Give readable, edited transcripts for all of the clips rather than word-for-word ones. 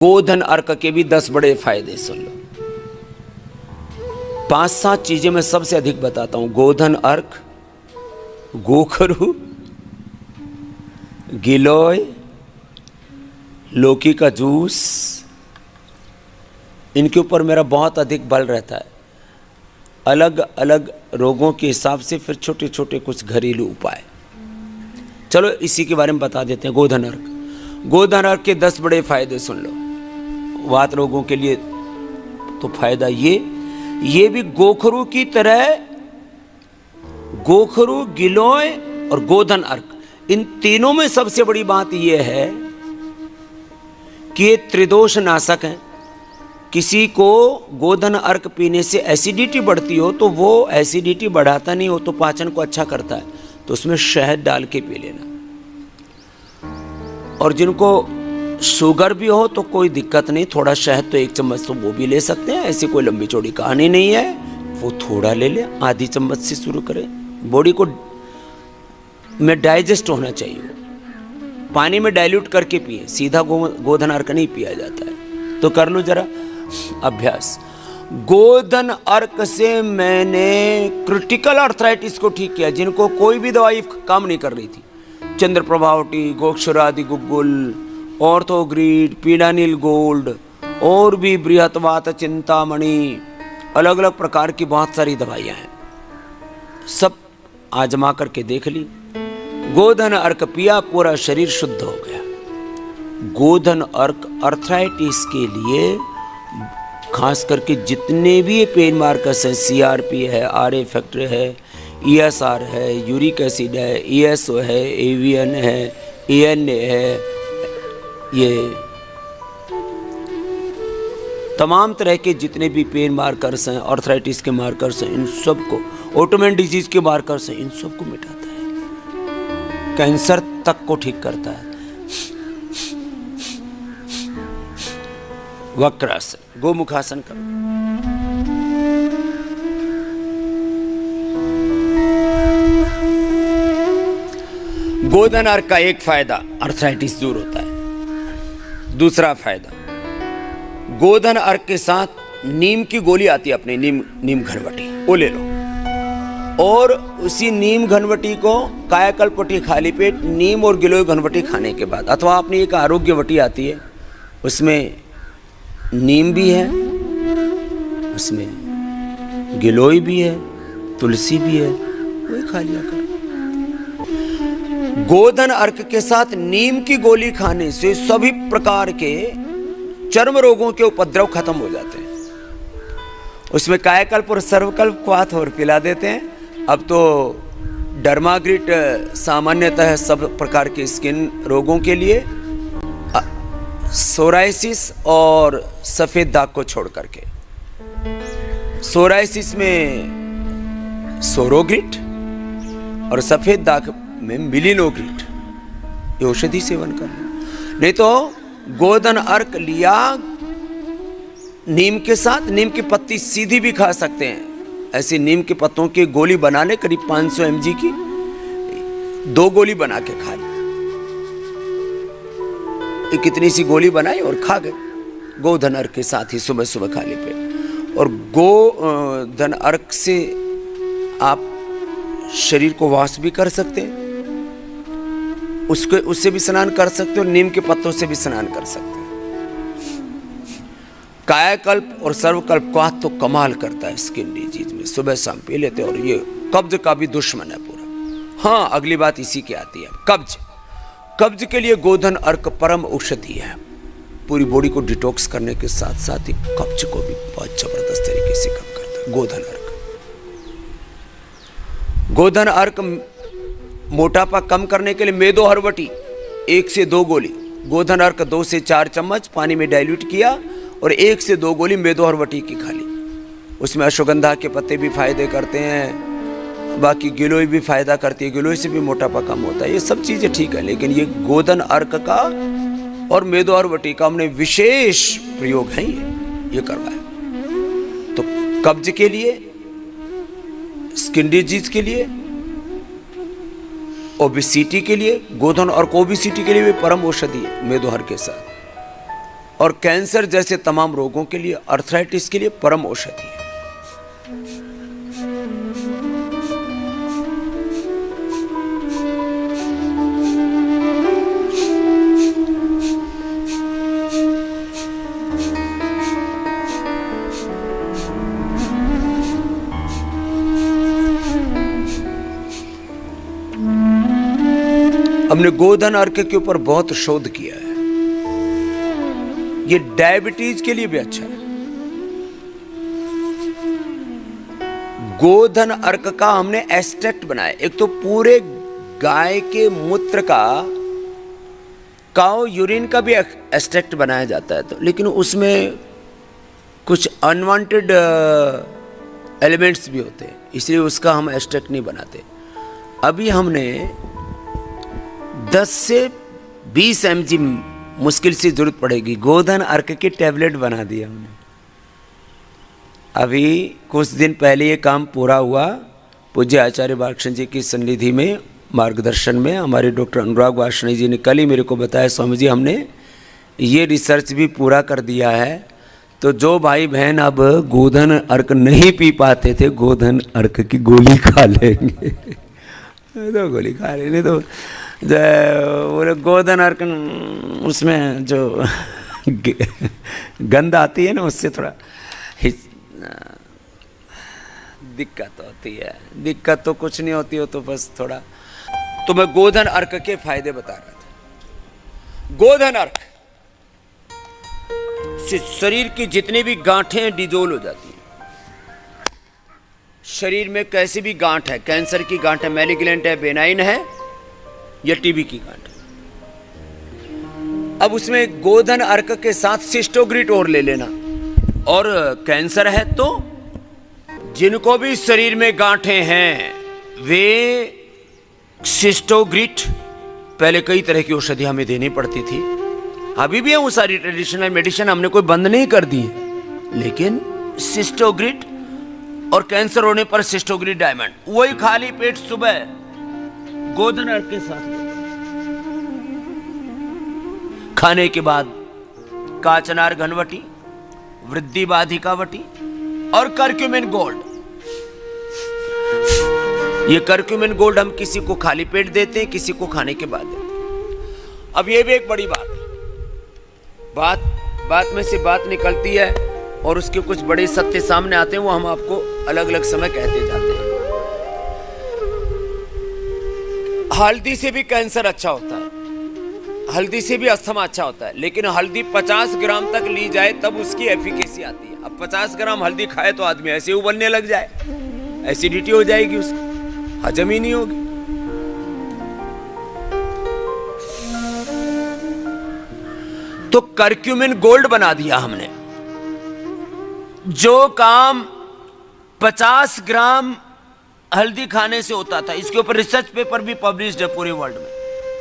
गोधन अर्क के भी 10 बड़े फायदे सुन लो। 5-7 चीजें मैं सबसे अधिक बताता हूं। गोधन अर्क, गोखरू, गिलोय, लौकी का जूस, इनके ऊपर मेरा बहुत अधिक बल रहता है। अलग अलग रोगों के हिसाब से फिर छोटे छोटे कुछ घरेलू उपाय। चलो इसी के बारे में बता देते हैं। गोधन अर्क, गोधन अर्क के 10 बड़े फायदे सुन लो। वात रोगों के लिए तो फायदा ये भी गोखरू की तरह, गोखरू, गिलोय और गोधन अर्क, इन तीनों में सबसे बड़ी बात यह है कि ये त्रिदोष नाशक हैं। किसी को गोधन अर्क पीने से एसिडिटी बढ़ती हो तो वो एसिडिटी बढ़ाता नहीं हो तो पाचन को अच्छा करता है, तो उसमें शहद डाल के पी लेना। और जिनको शुगर भी हो तो कोई दिक्कत नहीं, थोड़ा शहद तो 1 चम्मच तो वो भी ले सकते हैं, ऐसी कोई लंबी चौड़ी कहानी नहीं है। वो थोड़ा ले ले, आधी चम्मच से शुरू करें। बॉडी को में डाइजेस्ट होना चाहिए। पानी में डाइल्यूट करके पिए, सीधा गोधन अर्क नहीं पिया जाता है। तो कर लो जरा अभ्यास। गोधन अर्क से मैंने क्रिटिकल आर्थराइटिस को ठीक किया, जिनको कोई भी दवाई काम नहीं कर रही थी। चंद्रप्रभावटी, गोक्षरादि गुग्गुल, ऑर्थोग्रीड, पीडानिल गोल्ड और भी बृहत्वात चिंतामणि, अलग अलग प्रकार की बहुत सारी दवाइयाँ हैं। सब आजमा करके देख ली। गोधन अर्क पिया, पूरा शरीर शुद्ध हो गया। गोधन अर्क आर्थराइटिस के लिए खास करके जितने भी पेन मार्कर्स हैं, CRP है, RA फैक्टर है, ESR है, यूरिक एसिड है, ESO है, AVN है, ANA है, ये तमाम तरह के जितने भी पेन मार्कर्स हैं, आर्थराइटिस के मार्कर्स हैं, इन सबको, ऑटोइम्यून डिजीज के मार्कर्स हैं, इन सबको मिटाता है। कैंसर तक को ठीक करता है। वक्रासन, गोमुखासन करो। गोधन अर्क का एक फायदा, आर्थराइटिस दूर होता है। दूसरा फायदा, गोधन अर्क के साथ नीम की गोली आती है अपनी, नीम घनवटी, वो ले लो। और उसी नीम घनवटी को कायाकल्पवटी खाली पेट नीम और गिलोय घनवटी खाने के बाद, अथवा अपनी एक आरोग्यवटी आती है, उसमें नीम भी है, उसमें गिलोय भी है, तुलसी भी है, वही खा लिया कर। गोधन अर्क के साथ नीम की गोली खाने से सभी प्रकार के चर्म रोगों के उपद्रव खत्म हो जाते हैं। उसमें कायाकल्प और सर्वकल्प को हाथ और पिला देते हैं। अब तो डर्माग्रिट सामान्यतः सब प्रकार के स्किन रोगों के लिए, सोराइसिस और सफेद दाग को छोड़ करके। सोराइसिस में सोरोग्रिट और सफेद दाग में मिलिनोग्रिट, ये औषधि सेवन करना। नहीं तो गोधन अर्क लिया नीम के साथ, नीम की पत्ती सीधी भी खा सकते हैं। ऐसे नीम के पत्तों की गोली बना ले, करीब 500 mg की, 2 गोली बना के खा ली। कितनी सी गोली बनाई और खा गए गोधन अर्क के साथ ही, सुबह सुबह खाली पेट। और गोधन अर्क से आप शरीर को वॉश भी कर सकते हैं, उससे भी स्नान कर सकते हो, नीम के पत्तों से भी स्नान कर सकते हैं। कायाकल्प और सर्वकल्प का तो कमाल करता है स्किन डिजीज में, सुबह शाम पी लेते हैं। और ये कब्ज का भी दुश्मन है पूरा। हाँ, अगली बात इसी की आती है, कब्ज। कब्ज के लिए गोधन अर्क परम औषधि है। पूरी बॉडी को डिटॉक्स करने के साथ साथ ही कब्ज को भी बहुत जबरदस्त तरीके से कम करता है गोधन अर्क। गोधन अर्क मोटापा कम करने के लिए मेदो हरवटी 1 से 2 गोली, गोधन अर्क 2 से 4 चम्मच पानी में डाइल्यूट किया और 1 से 2 गोली मेदो हरवटी की खा ली। उसमें अश्वगंधा के पत्ते भी फायदे करते हैं, बाकी गिलोय भी फायदा करती है, गिलोय से भी मोटापा कम होता है। ये सब चीजें ठीक है, लेकिन ये गोधन अर्क का और मेदो हरवटी का हमने विशेष प्रयोग है, ये करवाया। तो कब्ज के लिए, स्किन डिजीज के लिए, ओबेसिटी के लिए गोधन अर्क, ओबेसिटी के लिए भी परम औषधि है मेदोहर के साथ। और कैंसर जैसे तमाम रोगों के लिए, अर्थराइटिस के लिए परम औषधि है। हमने गोधन अर्क के ऊपर बहुत शोध किया है। ये डायबिटीज के लिए भी अच्छा है। गोधन अर्क का हमने एक्सट्रैक्ट बनाया। एक तो पूरे गाय के मूत्र का, काउ यूरिन का भी एक्सट्रैक्ट बनाया जाता है, तो लेकिन उसमें कुछ अनवांटेड एलिमेंट्स भी होते हैं, इसलिए उसका हम एक्सट्रैक्ट नहीं बनाते। अभी हमने 10 से 20 mg मुश्किल से जरूरत पड़ेगी गोधन अर्क की टैबलेट बना दिया हमने। अभी कुछ दिन पहले ये काम पूरा हुआ। पूज्य आचार्य बालकृष्ण जी की सन्निधि में मार्गदर्शन में हमारे डॉक्टर अनुराग वार्ष्णेय जी ने कल ही मेरे को बताया, स्वामी जी हमने ये रिसर्च भी पूरा कर दिया है। तो जो भाई बहन अब गोधन अर्क नहीं पी पाते थे, गोधन अर्क की गोली खा लेंगे। तो गोली खा लेंगे तो वो गोधन अर्क, उसमें जो गंध आती है ना, उससे थोड़ा दिक्कत होती है। दिक्कत तो कुछ नहीं होती हो, तो बस थोड़ा। तो मैं गोधन अर्क के फायदे बता रहा था। गोधन अर्क से शरीर की जितनी भी गांठें डिजोल्व हो जाती हैं। शरीर में कैसी भी गांठ है, कैंसर की गांठ है, मैलिग्नेंट है, बेनाइन है, या टीबी की गांठ, अब उसमें गोधन अर्क के साथ सिस्टोग्रिट और ले लेना। और कैंसर है तो जिनको भी शरीर में गांठें हैं वे सिस्टोग्रिट, पहले कई तरह की औषधि हमें देनी पड़ती थी, अभी भी है वो सारी ट्रेडिशनल मेडिसिन, हमने कोई बंद नहीं कर दी है, लेकिन सिस्टोग्रिट और कैंसर होने पर सिस्टोग्रिट डायमंड, वही खाली पेट सुबह गोधन अर्क के साथ खाने के बाद काचनार घनवटी, वृद्धि बाधिका वटी और करक्यूमिन गोल्ड। ये करक्यूमिन गोल्ड हम किसी को खाली पेट देते हैं, किसी को खाने के बाद देते हैं। अब ये भी एक बड़ी बात है, बात में से बात निकलती है और उसके कुछ बड़े सत्य सामने आते हैं, वो हम आपको अलग अलग समय कहते जाते हैं। हल्दी से भी कैंसर अच्छा होता है, हल्दी से भी अस्थमा अच्छा होता है, लेकिन हल्दी 50 ग्राम तक ली जाए तब उसकी एफिकेसी आती है। अब 50 ग्राम हल्दी खाए तो आदमी ऐसे उबलने लग जाए, एसिडिटी हो जाएगी, उसकी हजम ही नहीं होगी। तो करक्यूमिन गोल्ड बना दिया हमने। जो काम 50 ग्राम हल्दी खाने से होता था, इसके ऊपर रिसर्च पेपर भी पब्लिश्ड है पूरे वर्ल्ड में।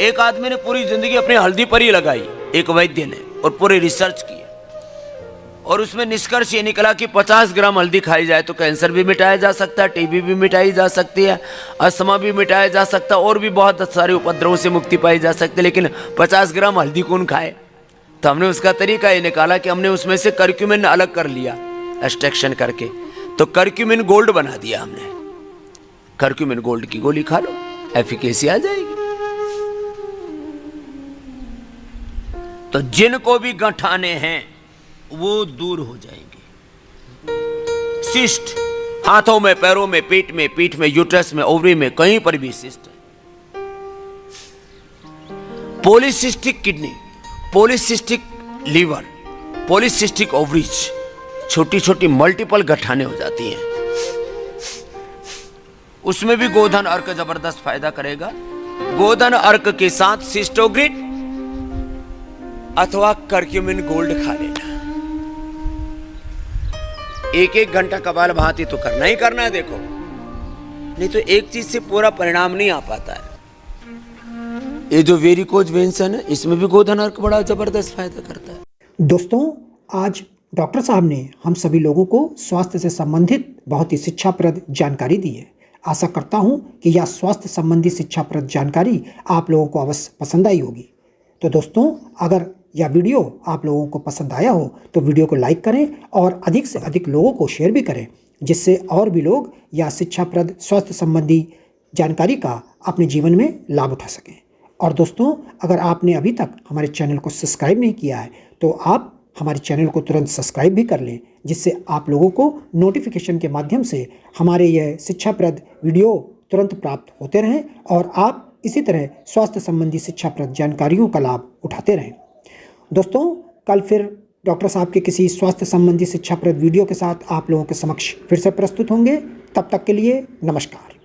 एक आदमी ने पूरी जिंदगी अपनी हल्दी पर ही लगाई, एक वैद्य ने, और पूरी रिसर्च की, और उसमें निष्कर्ष ये निकला कि 50 ग्राम हल्दी खाई जाए तो कैंसर भी मिटाया जा सकता है, टीबी भी मिटाई जा सकती है, अस्थमा भी मिटाया जा सकता है, और भी बहुत सारे उपद्रवों से मुक्ति पाई जा सकती है। लेकिन 50 ग्राम हल्दी कौन खाए? तो हमने उसका तरीका ये निकाला कि हमने उसमें से करक्यूमिन अलग कर लिया, एक्सट्रैक्शन करके, तो करक्यूमिन गोल्ड बना दिया हमने। करक्यूमिन गोल्ड की गोली खा लो, एफिकेसी आ जाएगी। तो जिनको भी गंठाने हैं वो दूर हो जाएंगे। सिस्ट, हाथों में, पैरों में, पेट में, पीठ में, यूट्रस में, ओवरी में, कहीं पर भी सिस्ट है। Polycystic kidney, polycystic liver, polycystic ovaries, छोटी छोटी मल्टीपल गठाने हो जाती हैं, उसमें भी गोधन अर्क जबरदस्त फायदा करेगा। गोधन अर्क के साथ सिस्टोग्रिट अथवा करक्यूमिन गोल्ड खा लेना। 1-1 घंटा कपाल भाती तो करना ही करना है, देखो, नहीं तो एक चीज से पूरा परिणाम नहीं आ पाता है। ये जो वेरिकोज वेन्स है ना, इसमें भी गोधन अर्क बड़ा जबरदस्त फायदा करता है। दोस्तों, आज डॉक्टर साहब ने हम सभी लोगों को स्वास्थ्य से संबंधित बहुत ही शिक्षाप्रद जानकारी दी है। आशा करता हूं कि यह स्वास्थ्य संबंधी शिक्षाप्रद जानकारी आप लोगों को अवश्य पसंद आई होगी। तो दोस्तों, अगर या वीडियो आप लोगों को पसंद आया हो तो वीडियो को लाइक करें और अधिक से अधिक लोगों को शेयर भी करें, जिससे और भी लोग या शिक्षाप्रद स्वास्थ्य संबंधी जानकारी का अपने जीवन में लाभ उठा सकें। और दोस्तों, अगर आपने अभी तक हमारे चैनल को सब्सक्राइब नहीं किया है तो आप हमारे चैनल को तुरंत सब्सक्राइब भी कर लें, जिससे आप लोगों को नोटिफिकेशन के माध्यम से हमारे यह शिक्षाप्रद वीडियो तुरंत प्राप्त होते रहें और आप इसी तरह स्वास्थ्य संबंधी शिक्षाप्रद जानकारियों का लाभ उठाते रहें। दोस्तों, कल फिर डॉक्टर साहब के किसी स्वास्थ्य संबंधी शिक्षाप्रद वीडियो के साथ आप लोगों के समक्ष फिर से प्रस्तुत होंगे। तब तक के लिए नमस्कार।